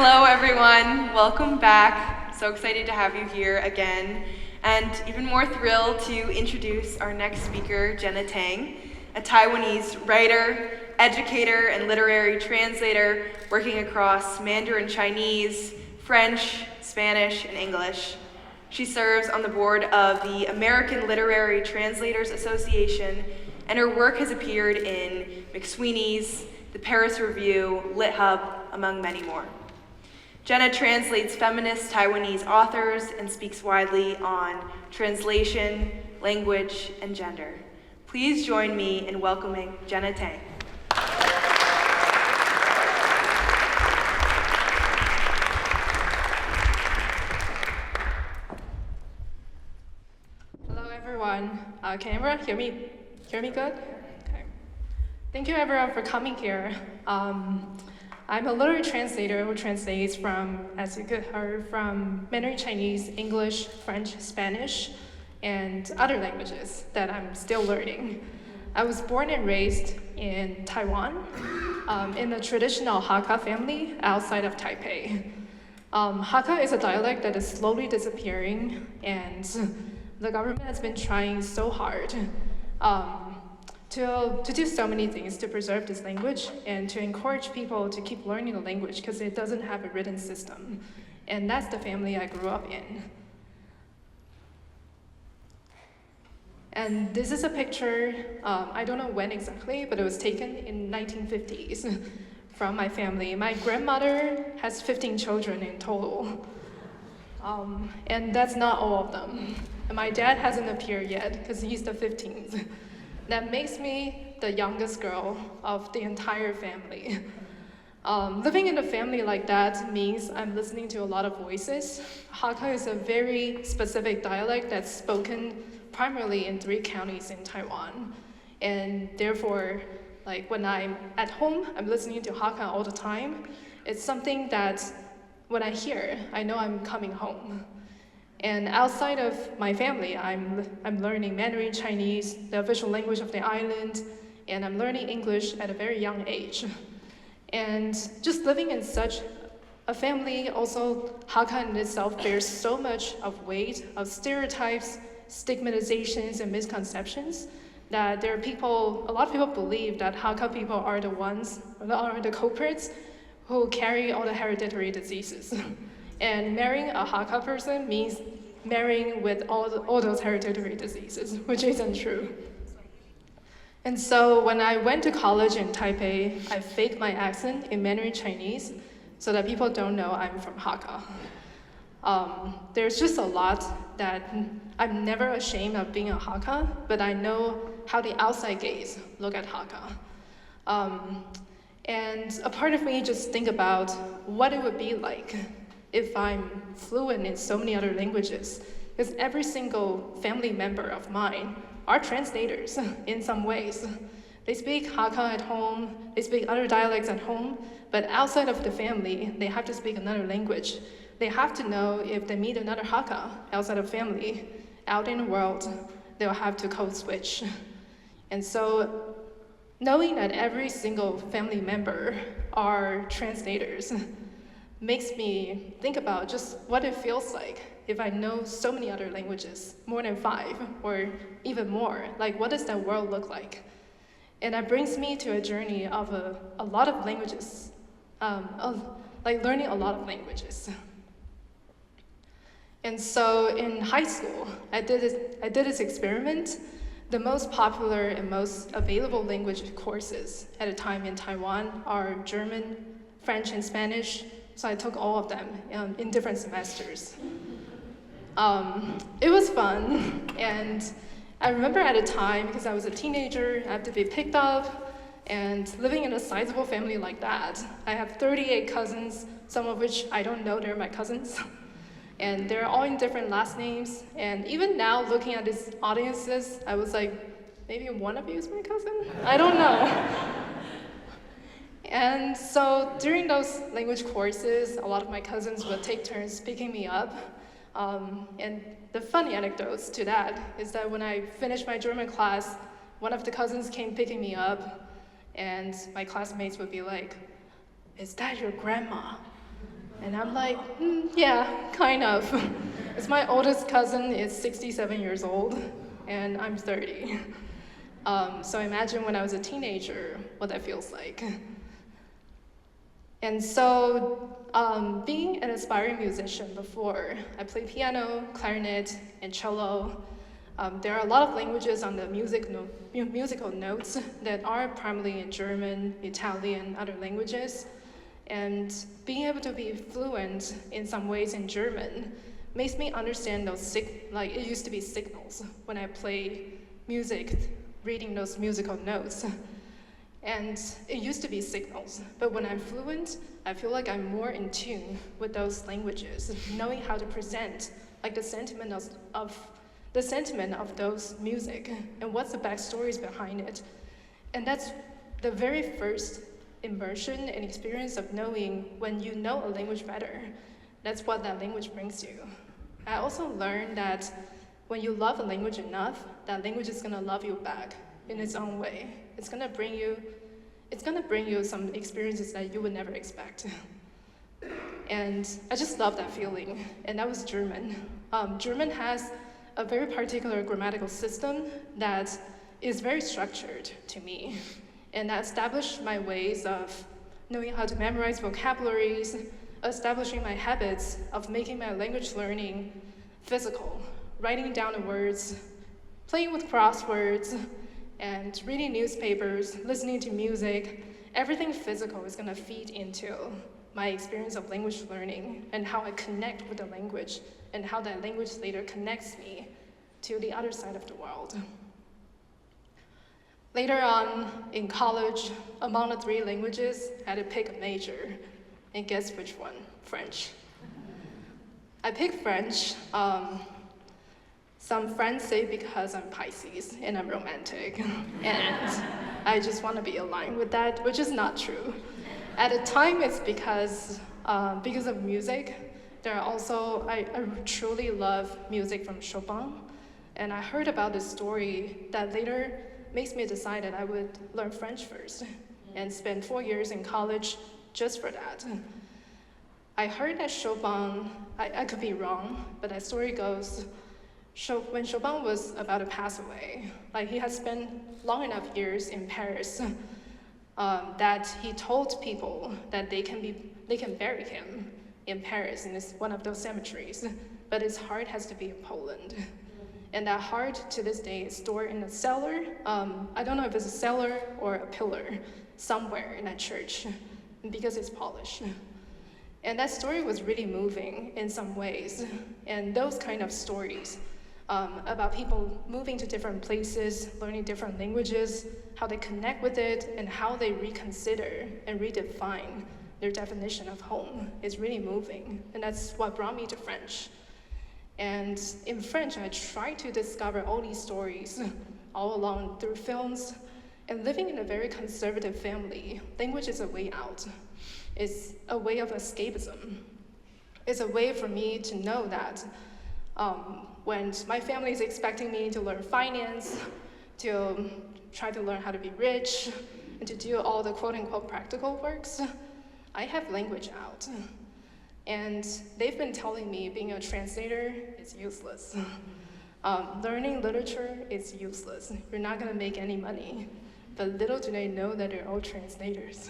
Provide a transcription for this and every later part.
Hello everyone, welcome back. So excited to have you here again, and even more thrilled to introduce our next speaker, Jenna Tang, a Taiwanese writer, educator, and literary translator working across Mandarin Chinese, French, Spanish, and English. She serves on the board of the American Literary Translators Association, and her work has appeared in McSweeney's, the Paris Review, LitHub, among many more. Jenna translates feminist Taiwanese authors and speaks widely on translation, language, and gender. Please join me in welcoming Jenna Tang. Hello everyone. Can everyone hear me? Hear me good? Okay. Thank you everyone for coming here. I'm a literary translator who translates from, as you could hear, from Mandarin Chinese, English, French, Spanish, and other languages that I'm still learning. I was born and raised in Taiwan, in a traditional Hakka family outside of Taipei. Hakka is a dialect that is slowly disappearing, and the government has been trying so hard to do so many things to preserve this language and to encourage people to keep learning the language because it doesn't have a written system. And that's the family I grew up in. And this is a picture, I don't know when exactly, but it was taken in 1950s from my family. My grandmother has 15 children in total. And that's not all of them. And my dad hasn't appeared yet because he's the 15th. That makes me the youngest girl of the entire family. Living in a family like that means I'm listening to a lot of voices. Hakka is a very specific dialect that's spoken primarily in 3 counties in Taiwan. And therefore, like when I'm at home, I'm listening to Hakka all the time. It's something that when I hear, I know I'm coming home. And outside of my family, I'm learning Mandarin Chinese, the official language of the island, and I'm learning English at a very young age. And just living in such a family, also Hakka in itself bears so much of weight of stereotypes, stigmatizations, and misconceptions that there are people, a lot of people believe that Hakka people are the ones, are the culprits who carry all the hereditary diseases. And marrying a Hakka person means marrying with all those hereditary diseases, which isn't true. And so when I went to college in Taipei, I faked my accent in Mandarin Chinese so that people don't know I'm from Hakka. There's just a lot that I'm never ashamed of being a Hakka, but I know how the outside gaze look at Hakka. And a part of me just think about what it would be like if I'm fluent in so many other languages, because every single family member of mine are translators in some ways. They speak Hakka at home, they speak other dialects at home, but outside of the family, they have to speak another language. They have to know if they meet another Hakka outside of family, out in the world, they'll have to code switch. And so knowing that every single family member are translators makes me think about just what it feels like if I know so many other languages, more than 5 or even more. Like, what does that world look like? And that brings me to a journey of a lot of languages, like learning a lot of languages. And so in high school, I did this experiment. The most popular and most available language courses at a time in Taiwan are German, French, and Spanish. So I took all of them in different semesters. It was fun, and I remember at a time, because I was a teenager, I had to be picked up, and living in a sizable family like that, I have 38 cousins, some of which I don't know they're my cousins, and they're all in different last names, and even now, looking at these audiences, I was like, maybe one of you is my cousin? I don't know. And so during those language courses, a lot of my cousins would take turns picking me up. And the funny anecdotes to that is that when I finished my German class, one of the cousins came picking me up, and my classmates would be like, "Is that your grandma?" And I'm like, yeah, kind of. It's my oldest cousin is 67 years old, and I'm 30. So imagine when I was a teenager, what that feels like. And so, being an aspiring musician before, I play piano, clarinet, and cello. There are a lot of languages on the musical notes that are primarily in German, Italian, other languages. And being able to be fluent in some ways in German makes me understand those, like it used to be signals when I play music, reading those musical notes. And it used to be signals, but when I'm fluent, I feel like I'm more in tune with those languages, knowing how to present like the sentiment of those music and what's the backstories behind it. And that's the very first immersion and experience of knowing when you know a language better. That's what that language brings you. I also learned that when you love a language enough, that language is gonna love you back in its own way. It's gonna bring you some experiences that you would never expect. And I just love that feeling. And that was German. German has a very particular grammatical system that is very structured to me. And that established my ways of knowing how to memorize vocabularies, establishing my habits of making my language learning physical, writing down the words, playing with crosswords, and reading newspapers, listening to music. Everything physical is gonna feed into my experience of language learning and how I connect with the language and how that language later connects me to the other side of the world. Later on in college, among the 3 languages, I had to pick a major. And guess which one? French. I picked French. Some friends say because I'm Pisces and I'm romantic. And I just want to be aligned with that, which is not true. At the time, it's because of music. There are also, I truly love music from Chopin. And I heard about this story that later makes me decide that I would learn French first and spend 4 years in college just for that. I heard that Chopin, I could be wrong, but that story goes, when Chopin was about to pass away, like he had spent long enough years in Paris, that he told people that they can bury him in Paris in one of those cemeteries, but his heart has to be in Poland. And that heart, to this day, is stored in a cellar. I don't know if it's a cellar or a pillar somewhere in that church, because it's Polish. And that story was really moving in some ways. And those kind of stories about people moving to different places, learning different languages, how they connect with it, and how they reconsider and redefine their definition of home is really moving. And that's what brought me to French. And in French, I tried to discover all these stories all along through films. And living in a very conservative family, language is a way out. It's a way of escapism. It's a way for me to know that when my family is expecting me to learn finance, to try to learn how to be rich, and to do all the quote-unquote practical works, I have language out. And they've been telling me being a translator is useless. Learning literature is useless. You're not gonna make any money. But little do they know that they're all translators.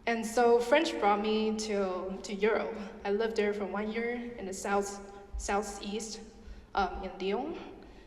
And so French brought me to Europe. I lived there for 1 year in the southeast in Lyon.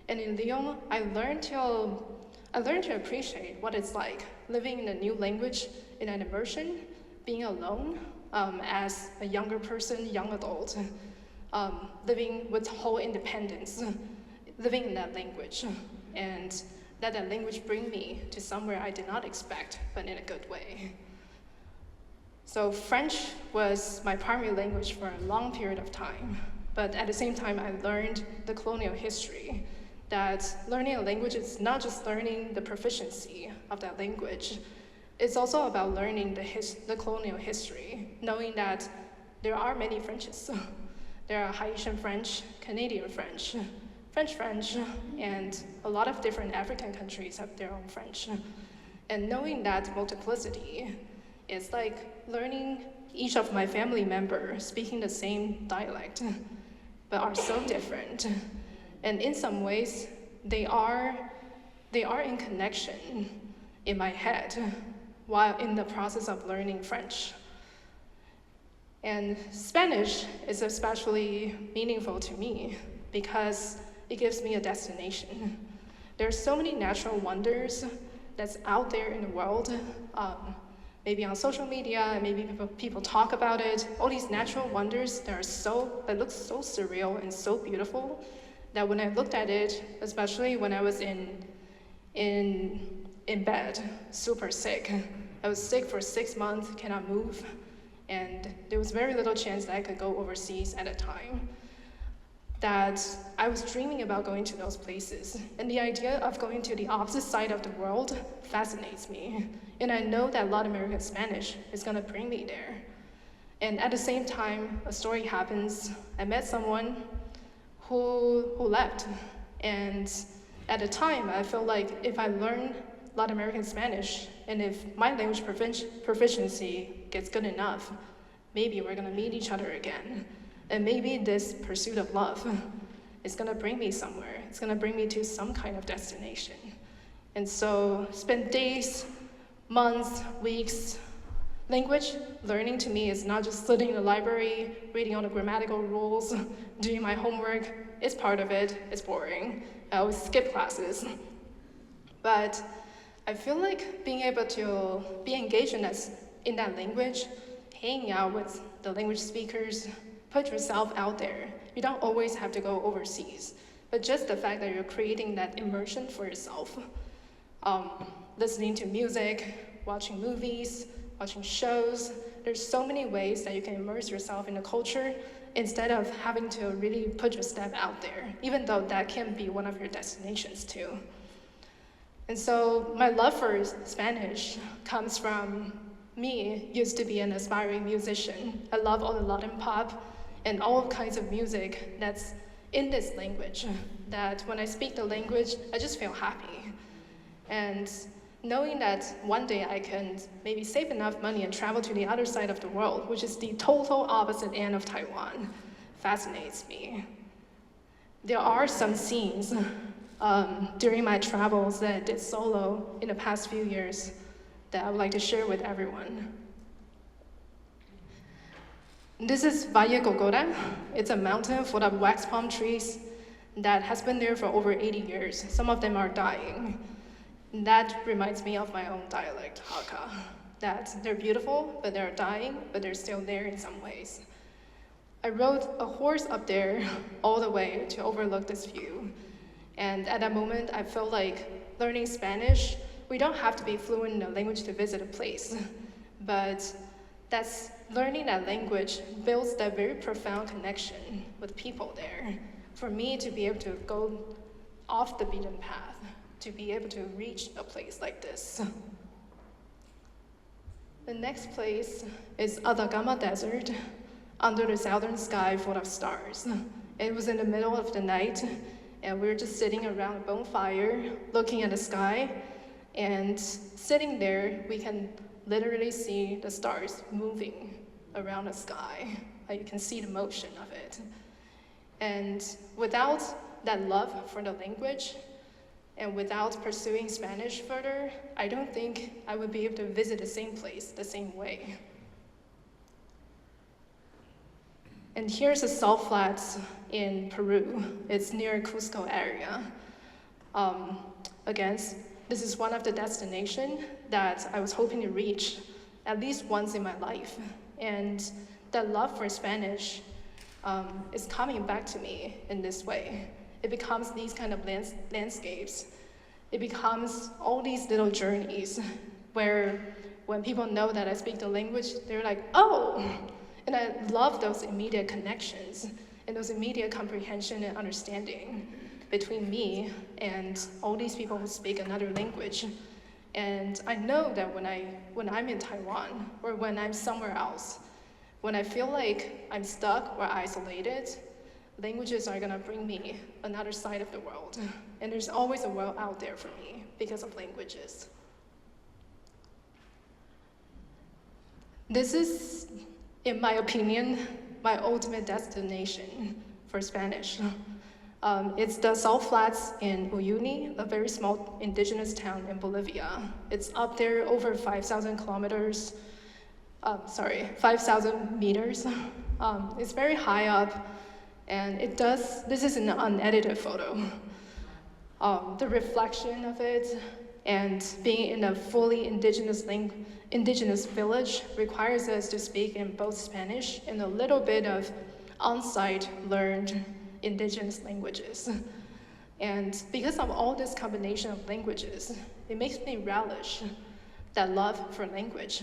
And in Lyon, I learned to appreciate what it's like living in a new language in an immersion, being alone as a younger person, young adult, living with whole independence, living in that language, and that language bring me to somewhere I did not expect, but in a good way. So French was my primary language for a long period of time, but at the same time, I learned the colonial history, that learning a language is not just learning the proficiency of that language, it's also about learning the colonial history, knowing that there are many Frenches. There are Haitian French, Canadian French, French, and a lot of different African countries have their own French. And knowing that multiplicity It's like learning each of my family members speaking the same dialect, but are so different. And in some ways, they are in connection in my head while in the process of learning French. And Spanish is especially meaningful to me because it gives me a destination. There are so many natural wonders that's out there in the world, maybe on social media, and maybe people talk about it. All these natural wonders that look so surreal and so beautiful that when I looked at it, especially when I was in bed, super sick. I was sick for 6 months, cannot move, and there was very little chance that I could go overseas at a time. That I was dreaming about going to those places, and the idea of going to the opposite side of the world fascinates me. And I know that Latin American Spanish is gonna bring me there. And at the same time, a story happens. I met someone who left, and at the time, I felt like if I learn Latin American Spanish, and if my language proficiency gets good enough, maybe we're gonna meet each other again. And maybe this pursuit of love is gonna bring me somewhere. It's gonna bring me to some kind of destination. And so spend days, months, weeks. Language learning to me is not just sitting in the library, reading all the grammatical rules, doing my homework. It's part of it, it's boring. I always skip classes. But I feel like being able to be engaged in that language, hanging out with the language speakers, put yourself out there. You don't always have to go overseas, but just the fact that you're creating that immersion for yourself. Listening to music, watching movies, watching shows. There's so many ways that you can immerse yourself in the culture instead of having to really put your step out there, even though that can be one of your destinations too. And so my love for Spanish comes from me used to be an aspiring musician. I love all the Latin pop and all kinds of music that's in this language, that when I speak the language, I just feel happy. And knowing that one day I can maybe save enough money and travel to the other side of the world, which is the total opposite end of Taiwan, fascinates me. There are some scenes during my travels that I did solo in the past few years that I would like to share with everyone. This is Valle Gogora. It's a mountain full of wax palm trees that has been there for over 80 years. Some of them are dying. That reminds me of my own dialect, Hakka. That they're beautiful, but they're dying, but they're still there in some ways. I rode a horse up there all the way to overlook this view. And at that moment, I felt like learning Spanish, we don't have to be fluent in a language to visit a place, but that's learning that language builds that very profound connection with people there. For me to be able to go off the beaten path, to be able to reach a place like this. The next place is Atacama Desert, under the southern sky full of stars. It was in the middle of the night, and we were just sitting around a bonfire, looking at the sky, and sitting there, we can literally see the stars moving around the sky. You can see the motion of it. And without that love for the language, and without pursuing Spanish further, I don't think I would be able to visit the same place the same way. And here's the salt flats in Peru. It's near Cusco area. Again, this is one of the destinations that I was hoping to reach at least once in my life. And that love for Spanish is coming back to me in this way. It becomes these kind of landscapes. It becomes all these little journeys where when people know that I speak the language, they're like, oh! And I love those immediate connections and those immediate comprehension and understanding between me and all these people who speak another language. And I know that when I'm in Taiwan or when I'm somewhere else, when I feel like I'm stuck or isolated, languages are gonna bring me another side of the world. And there's always a world out there for me because of languages. This is, in my opinion, my ultimate destination for Spanish. It's the Salt Flats in Uyuni, a very small indigenous town in Bolivia. It's up there over 5,000 kilometers, 5,000 meters. It's very high up, and this is an unedited photo. The reflection of it and being in a fully indigenous village requires us to speak in both Spanish and a little bit of on-site learned indigenous languages. And because of all this combination of languages, it makes me relish that love for language.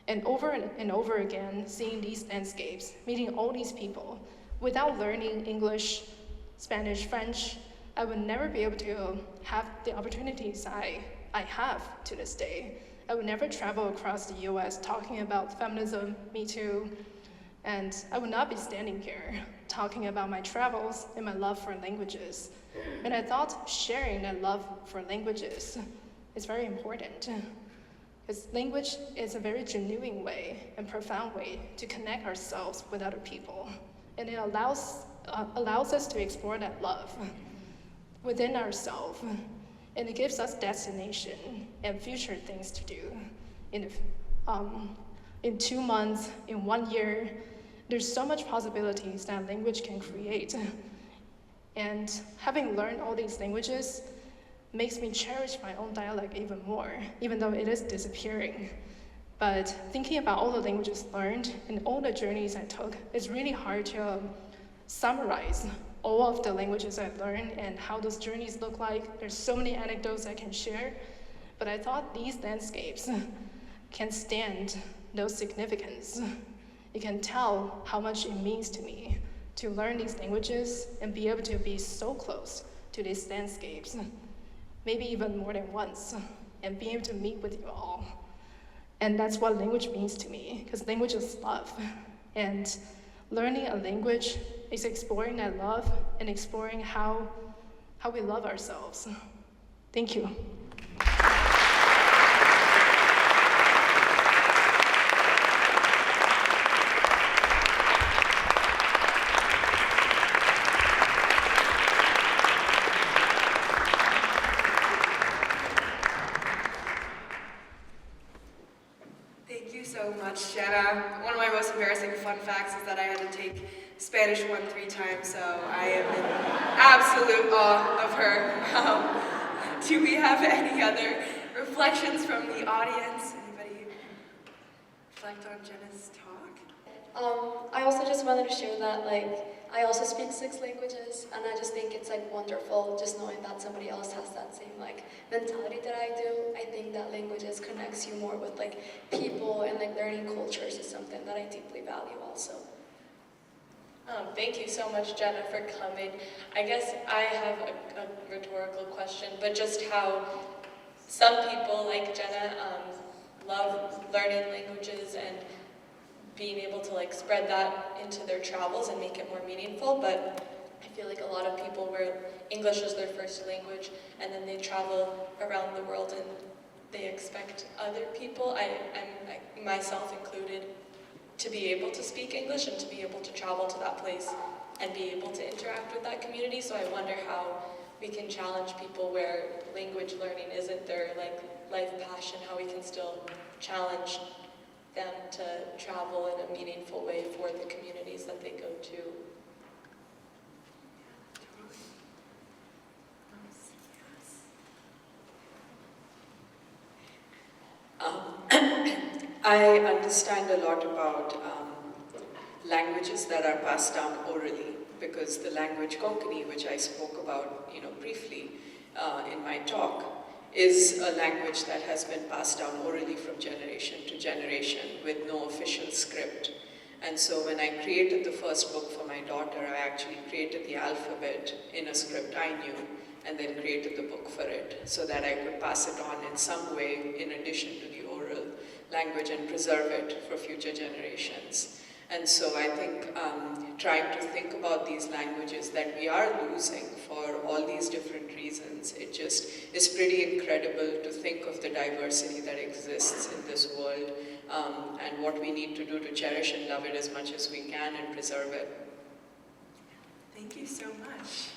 And over again, seeing these landscapes, meeting all these people, without learning English, Spanish, French, I would never be able to have the opportunities I have to this day. I would never travel across the US talking about feminism, Me Too, and I would not be standing here talking about my travels and my love for languages. And I thought sharing that love for languages is very important. Because language is a very genuine way and profound way to connect ourselves with other people. And it allows us to explore that love within ourselves. And it gives us destination and future things to do. In 2 months, in 1 year, there's so much possibilities that language can create. And having learned all these languages makes me cherish my own dialect even more, even though it is disappearing. But thinking about all the languages learned and all the journeys I took, it's really hard to summarize all of the languages I've learned and how those journeys look like. There's so many anecdotes I can share, but I thought these landscapes can stand those significance. It can tell how much it means to me to learn these languages and be able to be so close to these landscapes, maybe even more than once, and be able to meet with you all. And that's what language means to me, because language is love. And learning a language is exploring that love and exploring how we love ourselves. Thank you. Thank you so much, Jenna. One of my most embarrassing fun facts is that I had to take Spanish 1 3 times, so I am in absolute awe of her. Do we have any other reflections from the audience? Anybody reflect on Jenna's talk? I also just wanted to share that, I also speak 6 languages, and I just think it's, wonderful just knowing that somebody else has that same, mentality that I do. I think that languages connects you more with, people and, learning cultures is something that I deeply value also. Thank you so much, Jenna, for coming. I guess I have a rhetorical question, but just how some people, like Jenna, love learning languages and being able to spread that into their travels and make it more meaningful, but I feel like a lot of people where English is their first language and then they travel around the world and they expect other people, I myself included, to be able to speak English and to be able to travel to that place and be able to interact with that community. So I wonder how we can challenge people where language learning isn't their life passion, how we can still challenge them to travel in a meaningful way for the communities that they go to. I understand a lot about languages that are passed down orally, because the language Konkani, which I spoke about, briefly in my talk, is a language that has been passed down orally from generation to generation with no official script. And so when I created the first book for my daughter, I actually created the alphabet in a script I knew, and then created the book for it so that I could pass it on in some way in addition to the oral language and preserve it for future generations. And so I think trying to think about these languages that we are losing for all these different reasons, it just is pretty incredible to think of the diversity that exists in this world and what we need to do to cherish and love it as much as we can and preserve it. Thank you so much.